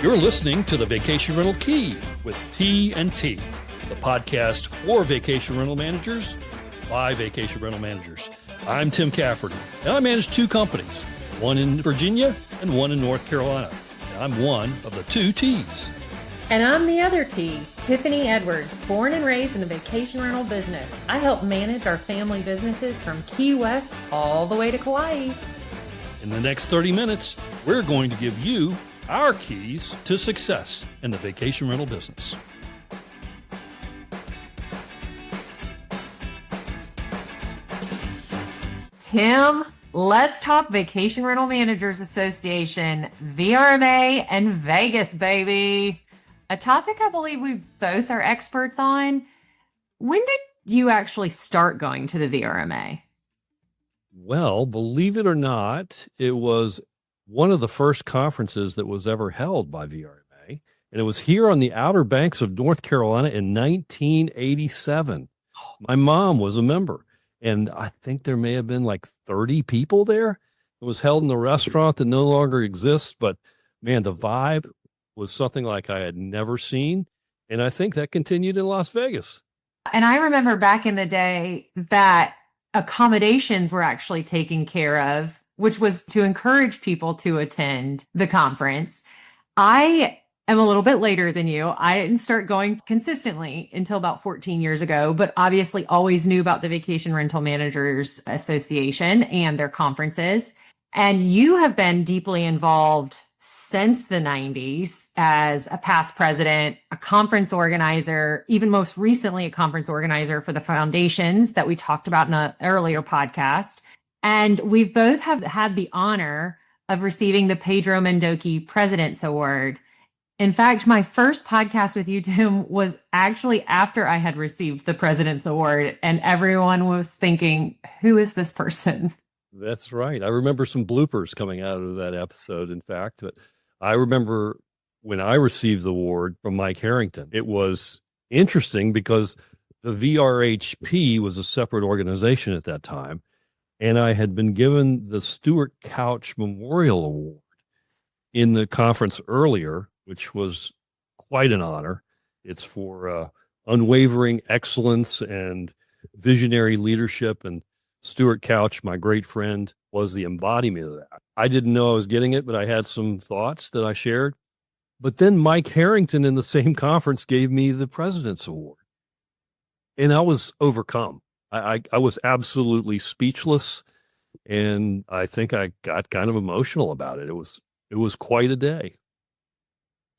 You're listening to the Vacation Rental Key with T&T, the podcast for vacation rental managers by vacation rental managers. I'm Tim Cafferty, and I manage two companies, one in Virginia and one in North Carolina. And I'm one of the two T's. And I'm the other T, Tiffany Edwards, born and raised in the vacation rental business. I help manage our family businesses from Key West all the way to Kauai. In the next 30 minutes, we're going to give you our keys to success in the vacation rental business. Tim, let's talk Vacation Rental Managers Association, VRMA, and Vegas, baby. A topic I believe we both are experts on. When did you actually start going to the VRMA? Well, believe it or not, it was one of the first conferences that was ever held by VRMA, and it was here on the Outer Banks of North Carolina in 1987. My mom was a member, and I think there may have been like 30 people there. It was held in a restaurant that no longer exists, but man, the vibe was something like I had never seen, and I think that continued in Las Vegas. And I remember back in the day that accommodations were actually taken care of, which was to encourage people to attend the conference. I am a little bit later than you. I didn't start going consistently until about 14 years ago, but obviously always knew about the Vacation Rental Managers Association and their conferences. And you have been deeply involved since the 90s as a past president, a conference organizer, even most recently a conference organizer for the foundations that we talked about in an earlier podcast. And we've both have had the honor of receiving the Pedro Mendoki President's Award. In fact, my first podcast with you, Tim, was actually after I had received the President's Award, and everyone was thinking, who is this person? That's right. I remember some bloopers coming out of that episode, in fact. But I remember when I received the award from Mike Harrington, it was interesting because the VRHP was a separate organization at that time. And I had been given the Stuart Couch Memorial Award in the conference earlier, which was quite an honor. It's for unwavering excellence and visionary leadership. And Stuart Couch, my great friend, was the embodiment of that. I didn't know I was getting it, but I had some thoughts that I shared. But then Mike Harrington in the same conference gave me the President's Award. And I was overcome. I was absolutely speechless, and I think I got kind of emotional about it. It was quite a day.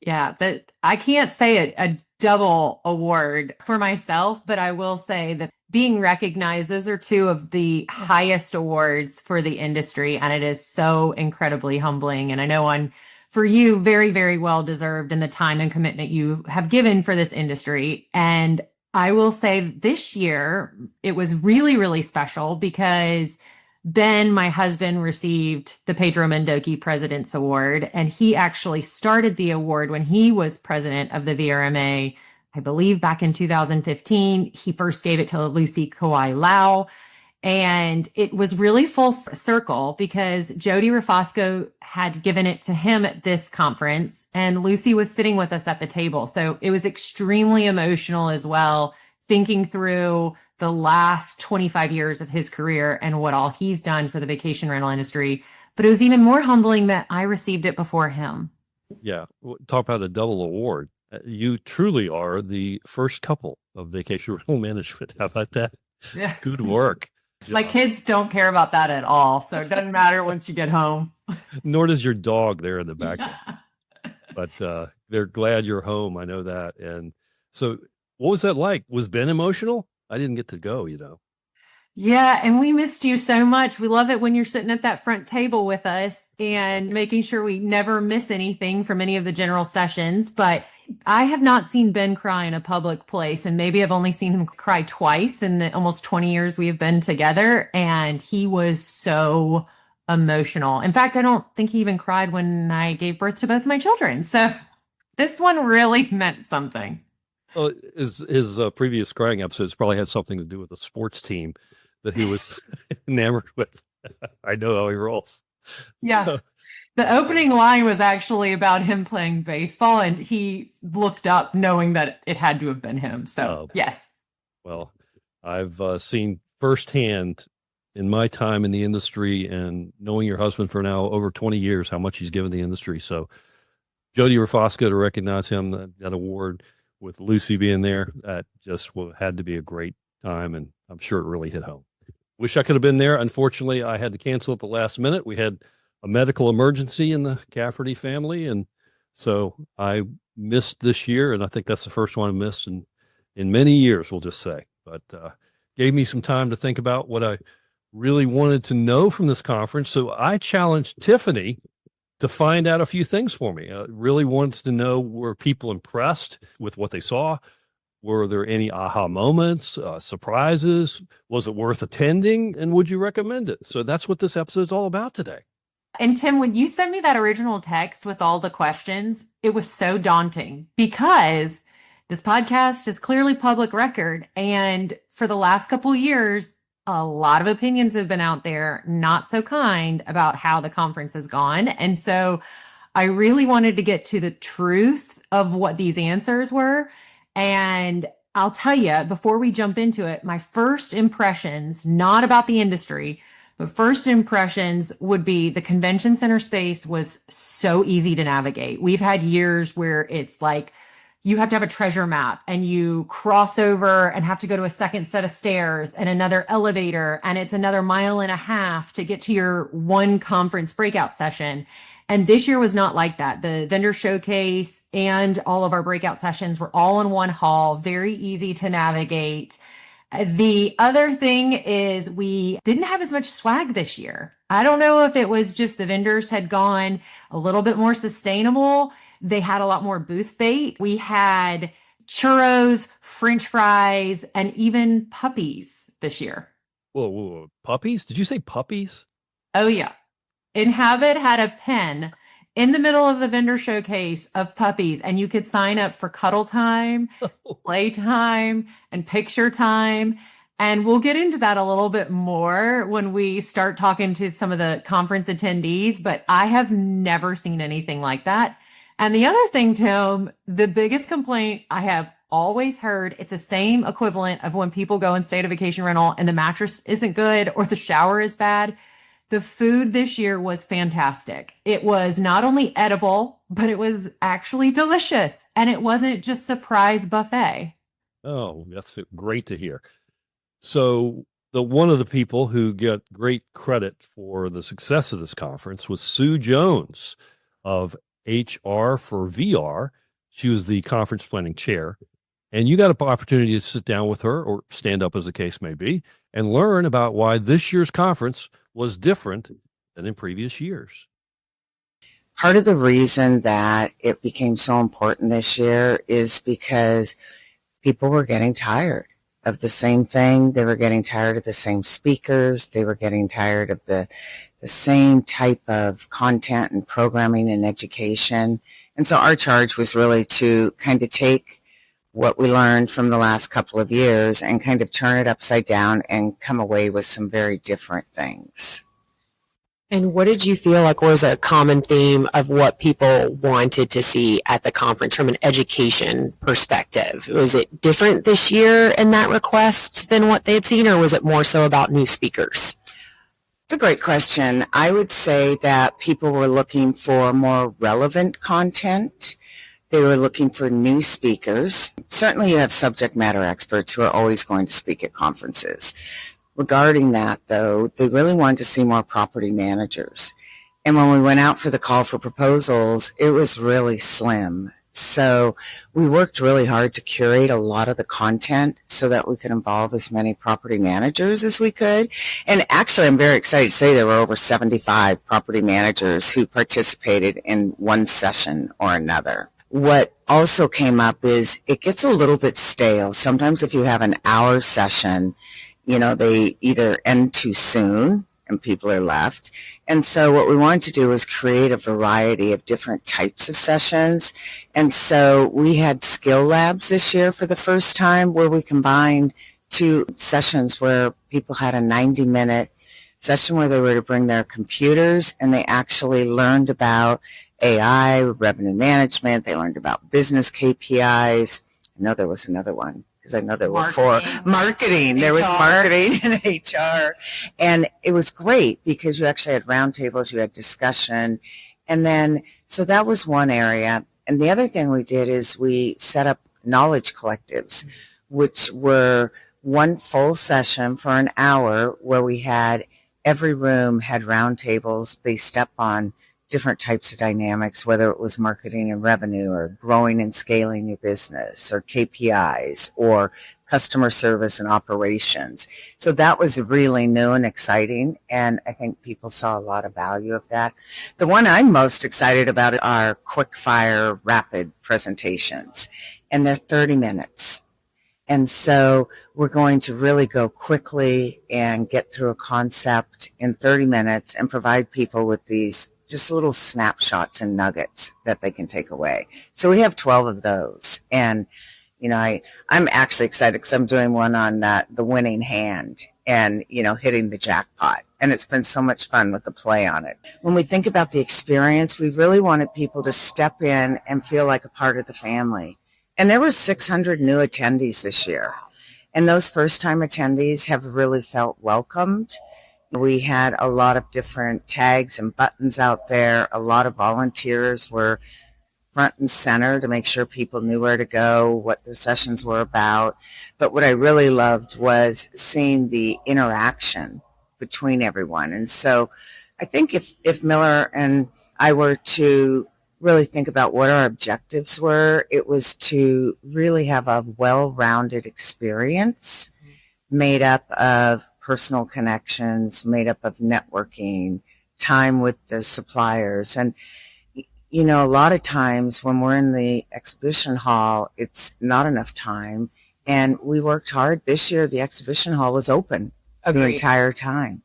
Yeah, that I can't say a double award for myself, but I will say that being recognized, those are two of the highest awards for the industry, and it is so incredibly humbling. And I know for you, very, very well deserved in the time and commitment you have given for this industry. And I will say this year, it was really, really special because Ben, my husband, received the Pedro Mendoki President's Award, and he actually started the award when he was president of the VRMA, I believe back in 2015. He first gave it to Lucy Kauai Lau, and it was really full circle because Jody Rafosco had given it to him at this conference, and Lucy was sitting with us at the table. So it was extremely emotional as well, thinking through the last 25 years of his career and what all he's done for the vacation rental industry. But it was even more humbling that I received it before him. Yeah. Talk about a double award. You truly are the first couple of vacation rental management. How about that? Yeah. Good work. My kids don't care about that at all. So it doesn't matter once you get home. Nor does your dog there in the background. Yeah. But they're glad you're home. I know that. And so what was that like? Was Ben emotional? I didn't get to go, Yeah, and we missed you so much. We love it when you're sitting at that front table with us and making sure we never miss anything from any of the general sessions. But I have not seen Ben cry in a public place, and maybe I've only seen him cry twice in the almost 20 years we have been together. And he was so emotional. In fact, I don't think he even cried when I gave birth to both my children. So this one really meant something. Well, his previous crying episodes probably had something to do with the sports team that he was enamored with. I know how he rolls. Yeah. The opening line was actually about him playing baseball, and he looked up knowing that it had to have been him. So, yes. Well, I've seen firsthand in my time in the industry and knowing your husband for now over 20 years how much he's given the industry. So, Jody Rafosca, to recognize him, that award with Lucy being there, that just had to be a great time, and I'm sure it really hit home. Wish I could have been there. Unfortunately, I had to cancel at the last minute. We had a medical emergency in the Cafferty family, and so I missed this year, and I think that's the first one I missed in many years, we'll just say. But gave me some time to think about what I really wanted to know from this conference. So I challenged Tiffany to find out a few things for me. I really wanted to know, were people impressed with what they saw? Were there any aha moments, surprises? Was it worth attending? And would you recommend it? So that's what this episode is all about today. And Tim, when you sent me that original text with all the questions, it was so daunting because this podcast is clearly public record. And for the last couple of years, a lot of opinions have been out there, not so kind, about how the conference has gone. And so I really wanted to get to the truth of what these answers were. And I'll tell you, before we jump into it, my first impressions, not about the industry, but first impressions would be the convention center space was so easy to navigate. We've had years where it's like you have to have a treasure map and you cross over and have to go to a second set of stairs and another elevator, and it's another 1.5 miles to get to your one conference breakout session. And this year was not like that. The vendor showcase and all of our breakout sessions were all in one hall, very easy to navigate. The other thing is we didn't have as much swag this year. I don't know if it was just the vendors had gone a little bit more sustainable. They had a lot more booth bait. We had churros, French fries, and even puppies this year. Whoa, puppies? Did you say puppies? Oh, yeah. Inhabit had a pen in the middle of the vendor showcase of puppies, and you could sign up for cuddle time, play time, and picture time. And we'll get into that a little bit more when we start talking to some of the conference attendees, but I have never seen anything like that. And the other thing, Tim, the biggest complaint I have always heard, it's the same equivalent of when people go and stay at a vacation rental and the mattress isn't good or the shower is bad. The food this year was fantastic. It was not only edible, but it was actually delicious. And it wasn't just surprise buffet. Oh, that's great to hear. So one of the people who get great credit for the success of this conference was Sue Jones of HR for VR. She was the conference planning chair. And you got an opportunity to sit down with her, or stand up as the case may be, and learn about why this year's conference was different than in previous years. Part of the reason that it became so important this year is because people were getting tired of the same thing. They were getting tired of the same speakers. They were getting tired of the same type of content and programming and education. And so our charge was really to kind of take what we learned from the last couple of years and kind of turn it upside down and come away with some very different things. And what did you feel like was a common theme of what people wanted to see at the conference from an education perspective? Was it different this year in that request than what they had seen, or was it more so about new speakers? It's a great question. I would say that people were looking for more relevant content. They were looking for new speakers. Certainly you have subject matter experts who are always going to speak at conferences. Regarding that, though, they really wanted to see more property managers. And when we went out for the call for proposals, it was really slim. So we worked really hard to curate a lot of the content so that we could involve as many property managers as we could. And actually, I'm very excited to say there were over 75 property managers who participated in one session or another. What also came up is it gets a little bit stale. Sometimes if you have an hour session, they either end too soon and people are left. And so what we wanted to do was create a variety of different types of sessions. And so we had skill labs this year for the first time, where we combined two sessions where people had a 90-minute session where they were to bring their computers and they actually learned about AI, revenue management. They learned about business KPIs. I know there was another one because I know there were four. Marketing. There was marketing and HR. And it was great because you actually had roundtables, you had discussion. And then, so that was one area. And the other thing we did is we set up knowledge collectives, which were one full session for an hour where we had every room had roundtables based up on different types of dynamics, whether it was marketing and revenue or growing and scaling your business or KPIs or customer service and operations. So that was really new and exciting. And I think people saw a lot of value of that. The one I'm most excited about are quickfire rapid presentations, and they're 30 minutes. And so we're going to really go quickly and get through a concept in 30 minutes and provide people with these just little snapshots and nuggets that they can take away. So we have 12 of those. And, you know, I'm actually excited because I'm doing one on the winning hand and, you know, hitting the jackpot. And it's been so much fun with the play on it. When we think about the experience, we really wanted people to step in and feel like a part of the family. And there were 600 new attendees this year. And those first-time attendees have really felt welcomed. We had a lot of different tags and buttons out there. A lot of volunteers were front and center to make sure people knew where to go, what their sessions were about. But what I really loved was seeing the interaction between everyone. And so I think if Miller and I were to really think about what our objectives were, it was to really have a well-rounded experience made up of personal connections, made up of networking, time with the suppliers. And, you know, a lot of times when we're in the exhibition hall, it's not enough time. And we worked hard. This year, the exhibition hall was open the entire time.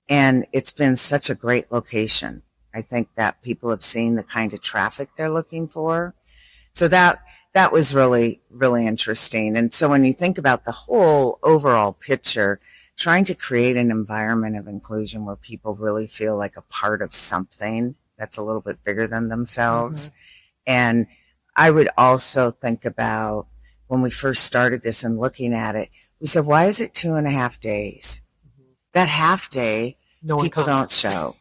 And it's been such a great location. I think that people have seen the kind of traffic they're looking for. So that was really, really interesting. And so when you think about the whole overall picture, trying to create an environment of inclusion where people really feel like a part of something that's a little bit bigger than themselves. Mm-hmm. And I would also think about when we first started this and looking at it, we said, why is it 2.5 days? Mm-hmm. That half day, people don't show.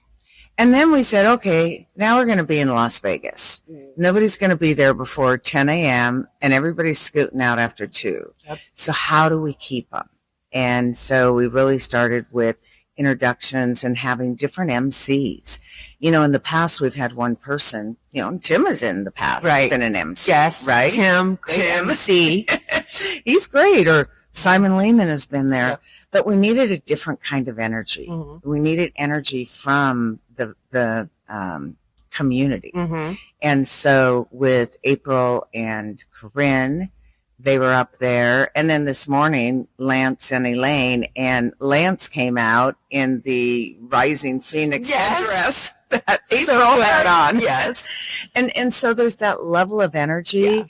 And then we said, okay, now we're going to be in Las Vegas. Nobody's going to be there before 10 a.m. and everybody's scooting out after 2. Yep. So how do we keep them? And so we really started with introductions and having different MCs. You know, in the past, we've had one person, you know, and Tim is in the past. Right. Been an MC. Yes. Right. Tim. MC. He's great. Or Simon Lehman has been there. Yep. But we needed a different kind of energy. Mm-hmm. We needed energy from the community. Mm-hmm. And so with April and Corinne, they were up there. And then this morning, Lance and Elaine, and Lance came out in the Rising Phoenix dress that April had on. Yes. And so there's that level of energy. Yeah.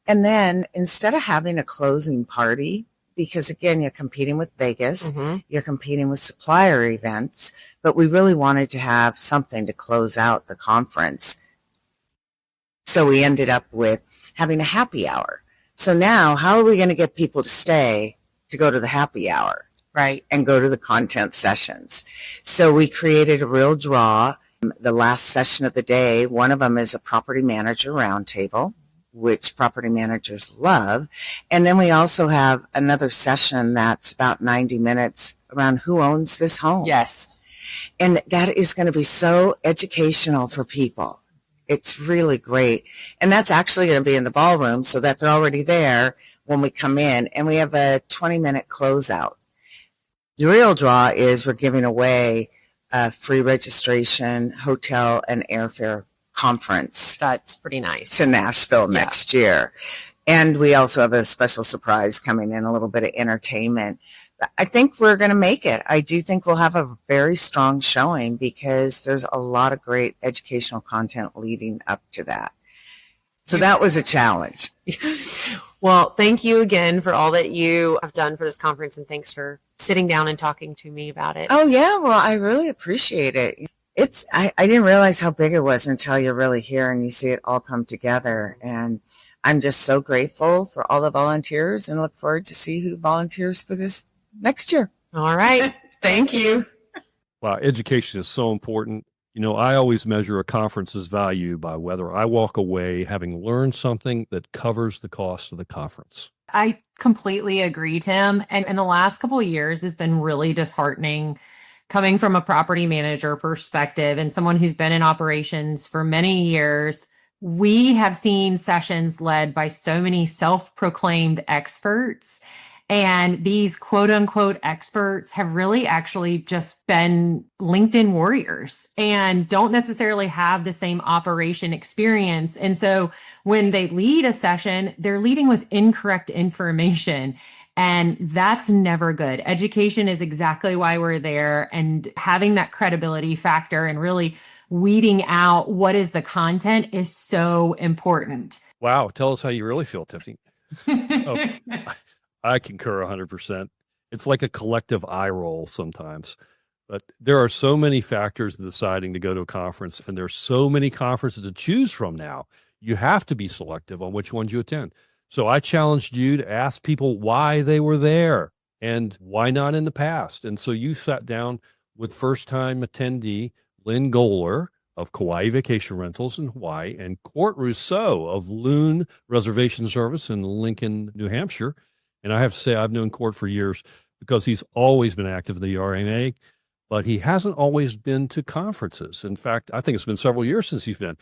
And then instead of having a closing party, because again, you're competing with Vegas, mm-hmm. you're competing with supplier events, but we really wanted to have something to close out the conference. So we ended up with having a happy hour. So now, how are we going to get people to stay to go to the happy hour? Right. And go to the content sessions. So we created a real draw. The last session of the day, one of them is a property manager roundtable, which property managers love. And then we also have another session that's about 90 minutes around who owns this home. Yes. And that is going to be so educational for people. It's really great. And that's actually going to be in the ballroom so that they're already there when we come in. And we have a 20-minute closeout. The real draw is we're giving away a free registration, hotel, and airfare conference. That's pretty nice. To Nashville next year. And we also have a special surprise coming in, a little bit of entertainment. I think we're going to make it. I do think we'll have a very strong showing because there's a lot of great educational content leading up to that. So that was a challenge. Well, thank you again for all that you have done for this conference, and thanks for sitting down and talking to me about it. Oh yeah, well, I really appreciate it. I didn't realize how big it was until you're really here and you see it all come together. And I'm just so grateful for all the volunteers and look forward to see who volunteers for this next year. All right. Thank you. Wow, education is so important. You know, I always measure a conference's value by whether I walk away having learned something that covers the cost of the conference. I completely agree, Tim. And in the last couple of years, it's been really disheartening coming from a property manager perspective and someone who's been in operations for many years. We have seen sessions led by so many self-proclaimed experts. And these quote unquote experts have really actually just been LinkedIn warriors and don't necessarily have the same operation experience. And so when they lead a session, they're leading with incorrect information. And that's never good. Education is exactly why we're there, and having that credibility factor and really weeding out what is the content is so important. Wow, tell us how you really feel, Tiffany. Oh, I concur 100%. It's like a collective eye roll sometimes. But there are so many factors in deciding to go to a conference, and there's so many conferences to choose from now. You have to be selective on which ones you attend. So I challenged you to ask people why they were there and why not in the past. And so you sat down with first-time attendee Lynn Goler of Kauai Vacation Rentals in Hawaii and Court Rousseau of Loon Reservation Service in Lincoln, New Hampshire. And I have to say, I've known Court for years because he's always been active in the VRMA, but he hasn't always been to conferences. In fact, I think it's been several years since he's been.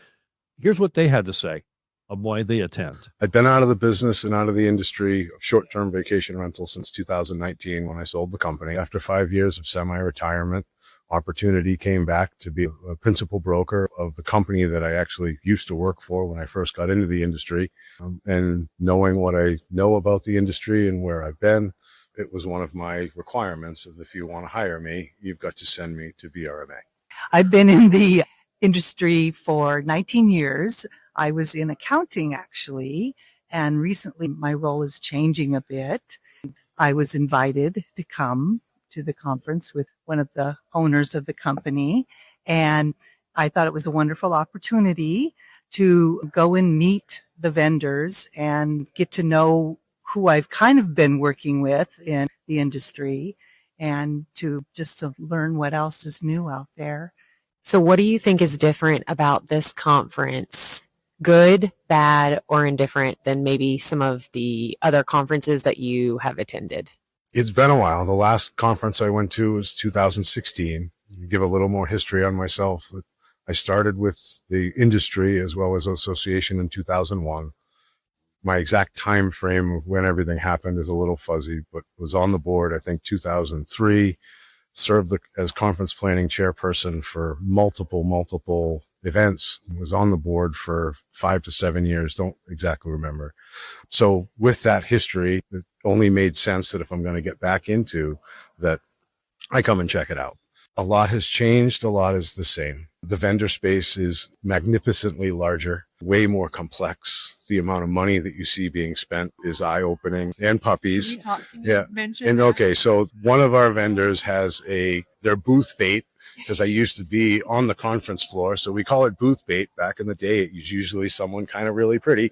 Here's what they had to say of why they attend. I'd been out of the business and out of the industry of short-term vacation rental since 2019 when I sold the company. After 5 years of semi-retirement, opportunity came back to be a principal broker of the company that I actually used to work for when I first got into the industry. And knowing what I know about the industry and where I've been, it was one of my requirements of if you want to hire me, you've got to send me to VRMA. I've been in the industry for 19 years. I was in accounting actually, and recently my role is changing a bit. I was invited to come to the conference with one of the owners of the company, and I thought it was a wonderful opportunity to go and meet the vendors and get to know who I've kind of been working with in the industry and to just learn what else is new out there. So what do you think is different about this conference? Good, bad, or indifferent than maybe some of the other conferences that you have attended? It's been a while. The last conference I went to was 2016. Give a little more history on myself. I started with the industry as well as association in 2001. My exact time frame of when everything happened is a little fuzzy, but was on the board, I think, 2003. Served as conference planning chairperson for multiple events. Was on the board for 5 to 7 years. Don't exactly remember. So with that history, it only made sense that if I'm going to get back into that, I come and check it out. A lot has changed. A lot is the same. The vendor space is magnificently larger, way more complex. The amount of money that you see being spent is eye-opening, and puppies. Yeah. And okay, so one of our vendors has their booth bait, because I used to be on the conference floor. So we call it booth bait. Back in the day, it was usually someone kind of really pretty.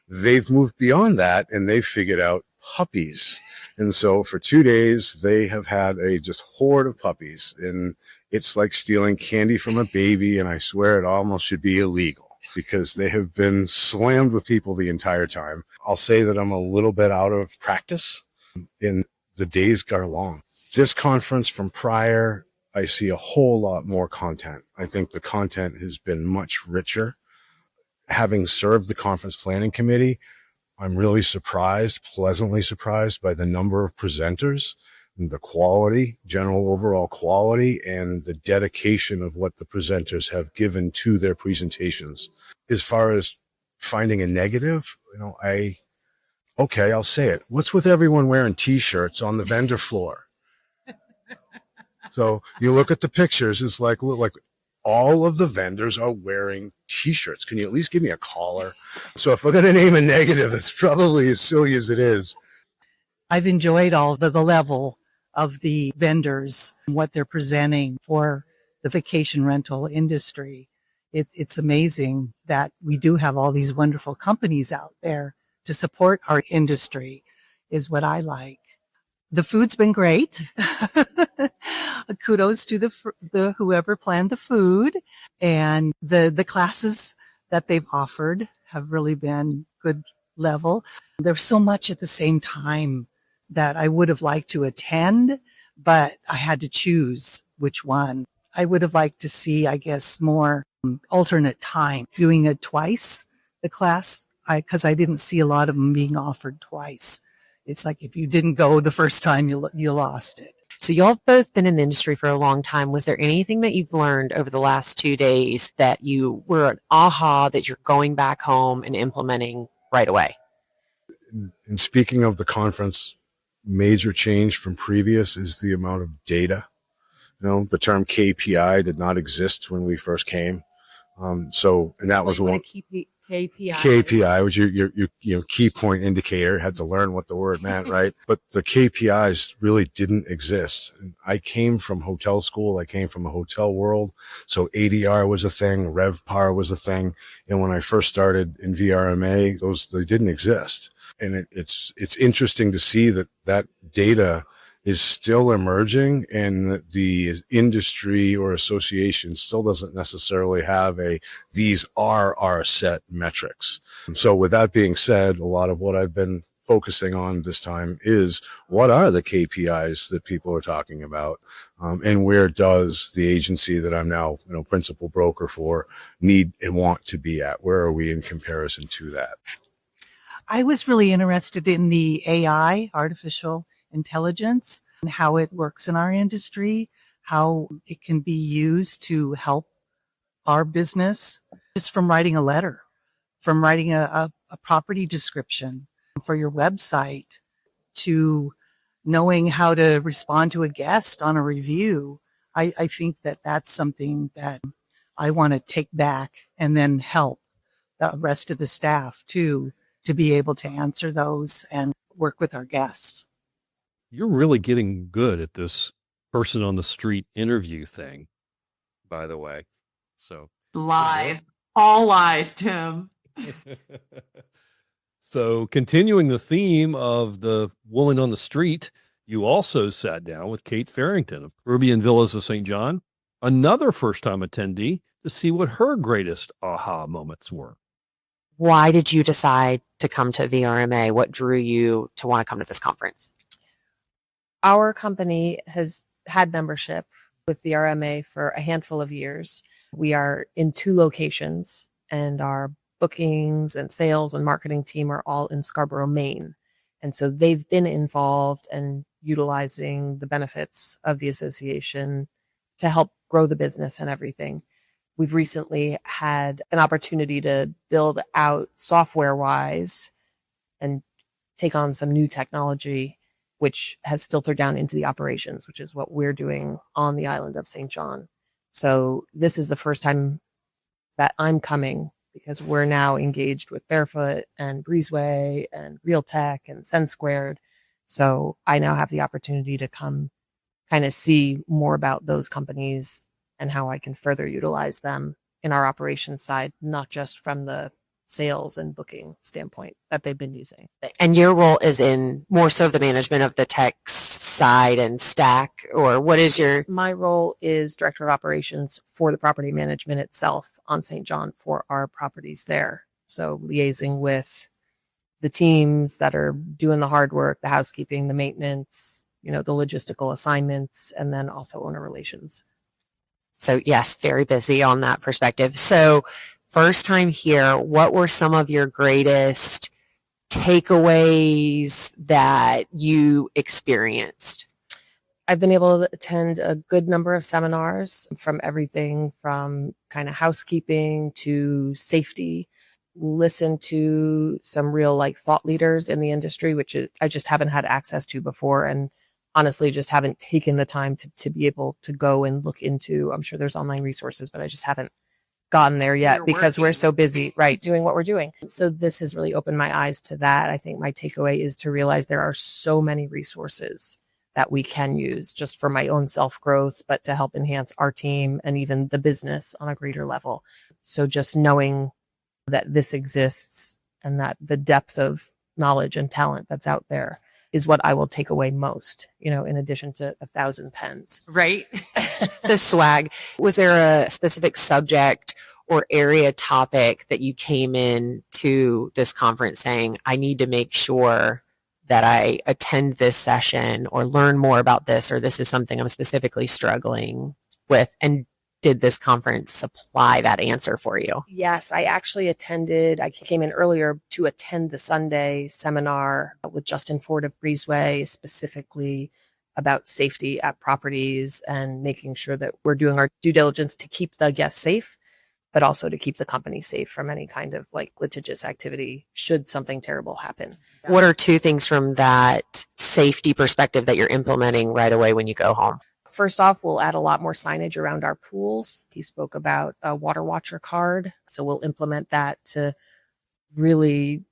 They've moved beyond that and they've figured out puppies. And so for 2 days, they have had a just horde of puppies, and it's like stealing candy from a baby. And I swear it almost should be illegal because they have been slammed with people the entire time. I'll say that I'm a little bit out of practice, and the days are long. This conference from prior, I see a whole lot more content. I think the content has been much richer. Having served the conference planning committee, I'm really surprised, pleasantly surprised by the number of presenters, the quality, general overall quality, and the dedication of what the presenters have given to their presentations. As far as finding a negative, I'll say it. What's with everyone wearing t-shirts on the vendor floor? So you look at the pictures, it's like all of the vendors are wearing t-shirts. Can you at least give me a collar? So if we're going to name a negative, it's probably as silly as it is. I've enjoyed all the level of the vendors, what they're presenting for the vacation rental industry. It's amazing that we do have all these wonderful companies out there to support our industry is what I like. The food's been great. Kudos to the whoever planned the food, and the classes that they've offered have really been good level. There's so much at the same time that I would have liked to attend, but I had to choose which one. I would have liked to see, I guess, more alternate time, doing it twice, the class, because I didn't see a lot of them being offered twice. It's like if you didn't go the first time, you lost it. So y'all have both been in the industry for a long time. Was there anything that you've learned over the last 2 days that you were an aha that you're going back home and implementing right away? And speaking of the conference, major change from previous is the amount of data. The term KPI did not exist when we first came. And that was one. KPI was your key point indicator. Had to learn what the word meant, right? But the KPIs really didn't exist. I came from hotel school. I came from a hotel world. So ADR was a thing. RevPAR was a thing. And when I first started in VRMA, they didn't exist. And it's interesting to see that data is still emerging, and that the industry or association still doesn't necessarily have these are our set metrics. So with that being said, a lot of what I've been focusing on this time is what are the KPIs that people are talking about, and where does the agency that I'm now principal broker for need and want to be at? Where are we in comparison to that? I was really interested in the AI, artificial intelligence, and how it works in our industry, how it can be used to help our business, just from writing a letter, from writing a property description for your website, to knowing how to respond to a guest on a review. I think that's something that I want to take back and then help the rest of the staff too, to be able to answer those and work with our guests. You're really getting good at this person on the street interview thing, by the way. So Lies. All lies, Tim. So continuing the theme of the woman on the street, you also sat down with Kate Farrington of Caribbean Villas of St. John, another first-time attendee, to see what her greatest aha moments were. Why did you decide to come to VRMA? What drew you to want to come to this conference? Our company has had membership with the VRMA for a handful of years. We are in 2 locations, and our bookings and sales and marketing team are all in Scarborough, Maine. And so they've been involved and utilizing the benefits of the association to help grow the business and everything. We've recently had an opportunity to build out software-wise and take on some new technology, which has filtered down into the operations, which is what we're doing on the island of St. John. So this is the first time that I'm coming, because we're now engaged with Barefoot and Breezeway and Realtek and Send Squared. So I now have the opportunity to come kind of see more about those companies and how I can further utilize them in our operations side, not just from the sales and booking standpoint that they've been using. And your role is in more so the management of the tech side and stack, or what is your... My role is director of operations for the property management itself on St. John for our properties there. So liaising with the teams that are doing the hard work, the housekeeping, the maintenance, the logistical assignments, and then also owner relations. So yes, very busy on that perspective. So first time here, what were some of your greatest takeaways that you experienced? I've been able to attend a good number of seminars, from everything from kind of housekeeping to safety, listen to some real thought leaders in the industry, which I just haven't had access to before. And honestly just haven't taken the time to be able to go and look into. I'm sure there's online resources, but I just haven't gotten there yet because we're so busy, right, doing what we're doing. So this has really opened my eyes to that. I think my takeaway is to realize there are so many resources that we can use just for my own self-growth, but to help enhance our team and even the business on a greater level. So just knowing that this exists and that the depth of knowledge and talent that's out there is what I will take away most, in addition to 1,000 pens. Right. The swag. Was there a specific subject or area topic that you came in to this conference saying, I need to make sure that I attend this session or learn more about this, or this is something I'm specifically struggling with? And did this conference supply that answer for you? Yes, I came in earlier to attend the Sunday seminar with Justin Ford of Breezeway, specifically about safety at properties and making sure that we're doing our due diligence to keep the guests safe, but also to keep the company safe from any kind of litigious activity should something terrible happen. What are two things from that safety perspective that you're implementing right away when you go home? First off, we'll add a lot more signage around our pools. He spoke about a water watcher card. So we'll implement that to really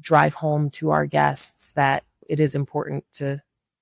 drive home to our guests that it is important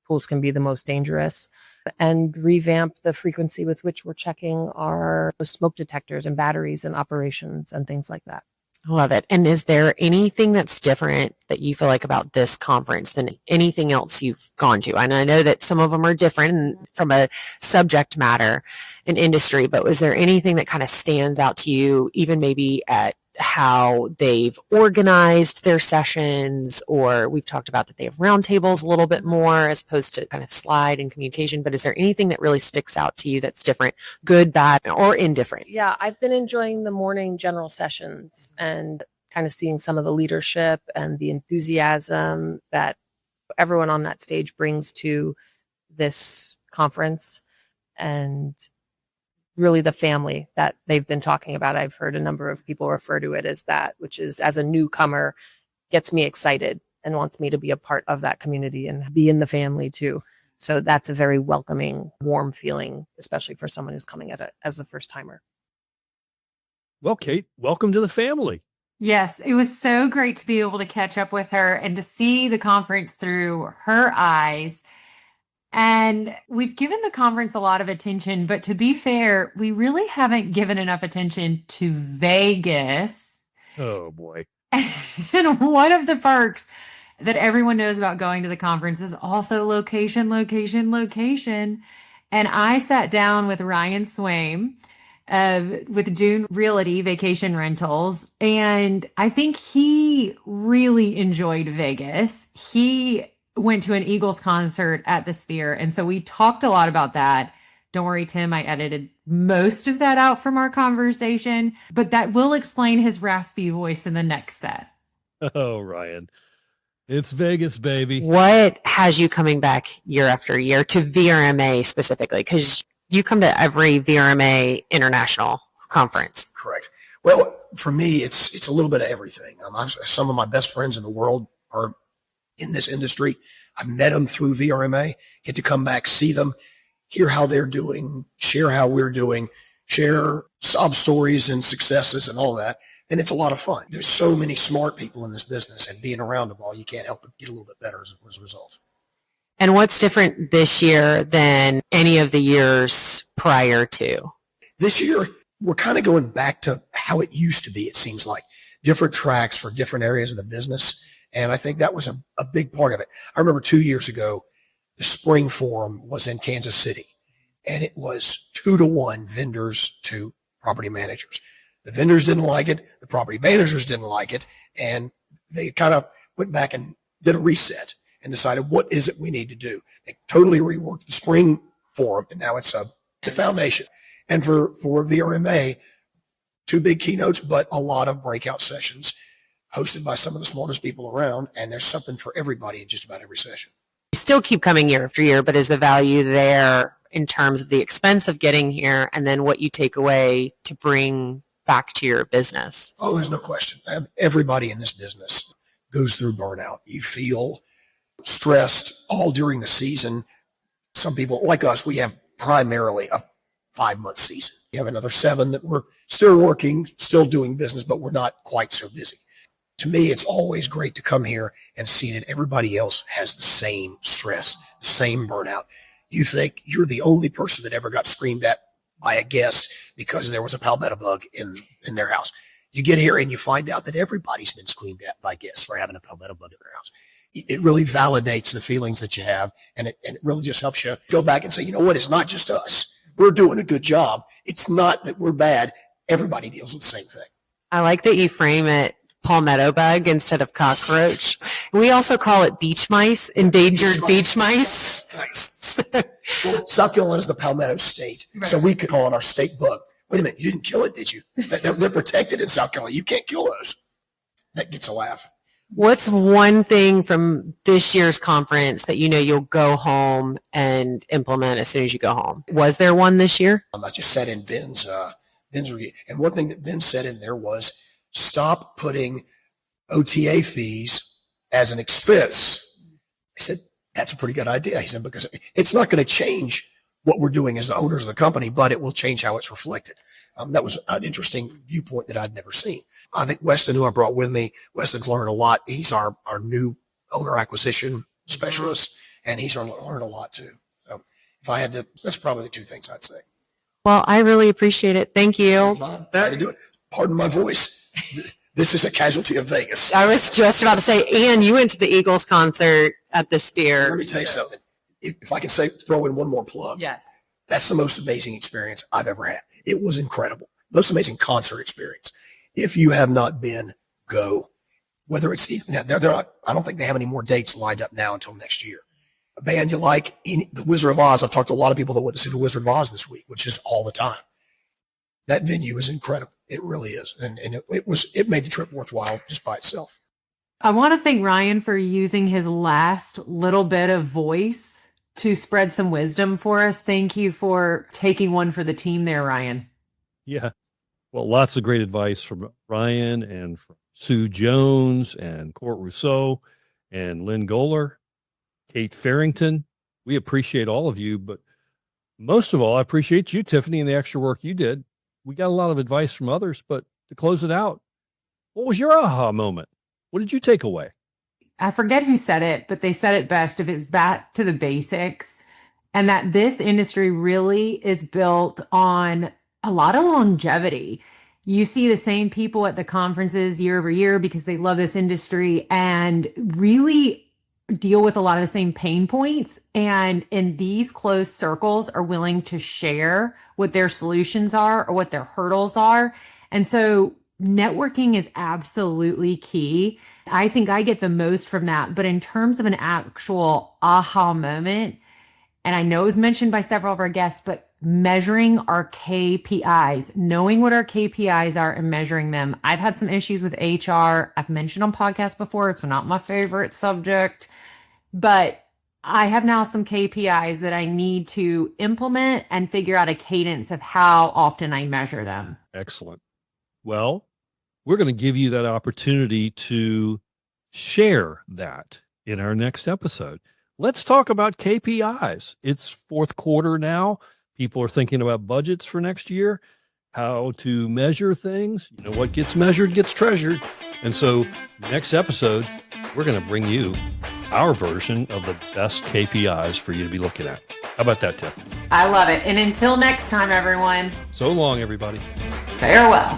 pools can be the most dangerous, and revamp the frequency with which we're checking our smoke detectors and batteries and operations and things like that. I love it. And is there anything that's different that you feel like about this conference than anything else you've gone to? And I know that some of them are different from a subject matter and industry, but was there anything that kind of stands out to you, even maybe at how they've organized their sessions, or we've talked about that they have roundtables a little bit more as opposed to kind of slide and communication, but is there anything that really sticks out to you that's different, good, bad, or indifferent? Yeah, I've been enjoying the morning general sessions and kind of seeing some of the leadership and the enthusiasm that everyone on that stage brings to this conference, and really the family that they've been talking about. I've heard a number of people refer to it as that, which is, as a newcomer, gets me excited and wants me to be a part of that community and be in the family too. So that's a very welcoming, warm feeling, especially for someone who's coming at it as the first timer. Well, Kate, welcome to the family. Yes, it was so great to be able to catch up with her and to see the conference through her eyes. And we've given the conference a lot of attention, but to be fair, we really haven't given enough attention to Vegas. Oh, boy. And one of the perks that everyone knows about going to the conference is also location, location, location. And I sat down with Ryan Swaim with Dune Realty Vacation Rentals, and I think he really enjoyed Vegas. He went to an Eagles concert at the Sphere, and so we talked a lot about that. Don't worry, Tim, I edited most of that out from our conversation, but that will explain his raspy voice in the next set. Oh, Ryan. It's Vegas, baby. What has you coming back year after year to VRMA specifically? Because you come to every VRMA international conference. Correct. Well, for me, it's a little bit of everything. Some of my best friends in the world are in this industry. I've met them through VRMA, get to come back, see them, hear how they're doing, share how we're doing, share sob stories and successes and all that. And it's a lot of fun. There's so many smart people in this business, and being around them all, you can't help but get a little bit better as a result. And what's different this year than any of the years prior to? This year, we're kind of going back to how it used to be, it seems like. Different tracks for different areas of the business. And I think that was a big part of it. I remember 2 years ago, the spring forum was in Kansas City, and it was 2-to-1 vendors to property managers. The vendors didn't like it. The property managers didn't like it. And they kind of went back and did a reset and decided, what is it we need to do? They totally reworked the spring forum, and now it's the foundation. And for VRMA, 2 big keynotes, but a lot of breakout sessions hosted by some of the smartest people around, and there's something for everybody in just about every session. You still keep coming year after year, but is the value there in terms of the expense of getting here and then what you take away to bring back to your business? Oh, there's no question. Everybody in this business goes through burnout. You feel stressed all during the season, Some people like us, we have primarily a 5-month season. We have another 7 that we're still working, still doing business, but we're not quite so busy. To me, it's always great to come here and see that everybody else has the same stress, the same burnout. You think you're the only person that ever got screamed at by a guest because there was a palmetto bug in their house. You get here and you find out that everybody's been screamed at by guests for having a palmetto bug in their house. It really validates the feelings that you have, and it really just helps you go back and say, you know what, it's not just us. We're doing a good job. It's not that we're bad. Everybody deals with the same thing. I like that you frame it palmetto bug instead of cockroach. We also call it beach mice, endangered beach mice. Nice. Well, South Carolina's the palmetto state, so we could call it our state bug. Wait a minute, you didn't kill it, did you? They're protected in South Carolina. You can't kill those. That gets a laugh. What's one thing from this year's conference that you know you'll go home and implement as soon as you go home? Was there one this year? I just sat in Ben's review, and one thing that Ben said in there was, stop putting OTA fees as an expense. I said, that's a pretty good idea. He said, because it's not going to change what we're doing as the owners of the company, but it will change how it's reflected. That was an interesting viewpoint that I'd never seen. I think Weston, who I brought with me, Weston's learned a lot. He's our new owner acquisition specialist, and he's learned a lot too. So if I had to, that's probably the 2 things I'd say. Well, I really appreciate it. Thank you. I had to do it. Pardon my voice. This is a casualty of Vegas. I was just about to say, and you went to the Eagles concert at the Sphere. Let me tell you something. If I can throw in one more plug. Yes. That's the most amazing experience I've ever had. It was incredible. Most amazing concert experience. If you have not been, go. Whether it's, they're not, I don't think they have any more dates lined up now until next year. A band you like, The Wizard of Oz. I've talked to a lot of people that went to see The Wizard of Oz this week, which is all the time. That venue is incredible. It really is. And it made the trip worthwhile just by itself. I want to thank Ryan for using his last little bit of voice to spread some wisdom for us. Thank you for taking one for the team there, Ryan. Yeah. Well, lots of great advice from Ryan and from Sue Jones and Court Rousseau and Lynn Goler, Kate Farrington. We appreciate all of you, but most of all, I appreciate you, Tiffany, and the extra work you did. We got a lot of advice from others, but to close it out, what was your aha moment? What did you take away? I forget who said it, but they said it best if it's back to the basics, and that this industry really is built on a lot of longevity. You see the same people at the conferences year over year because they love this industry and really deal with a lot of the same pain points. And in these closed circles are willing to share what their solutions are or what their hurdles are. And so networking is absolutely key. I think I get the most from that. But in terms of an actual aha moment, and I know it was mentioned by several of our guests, but measuring our KPIs, knowing what our KPIs are and measuring them. I've had some issues with HR. I've mentioned on podcasts before. It's not my favorite subject, but I have now some KPIs that I need to implement and figure out a cadence of how often I measure them. Excellent. Well, we're going to give you that opportunity to share that in our next episode. Let's talk about KPIs. It's fourth quarter now. People are thinking about budgets for next year, how to measure things. You know, what gets measured gets treasured. And so next episode, we're going to bring you our version of the best KPIs for you to be looking at. How about that, Tiff? I love it. And until next time, everyone, So long, everybody. farewell.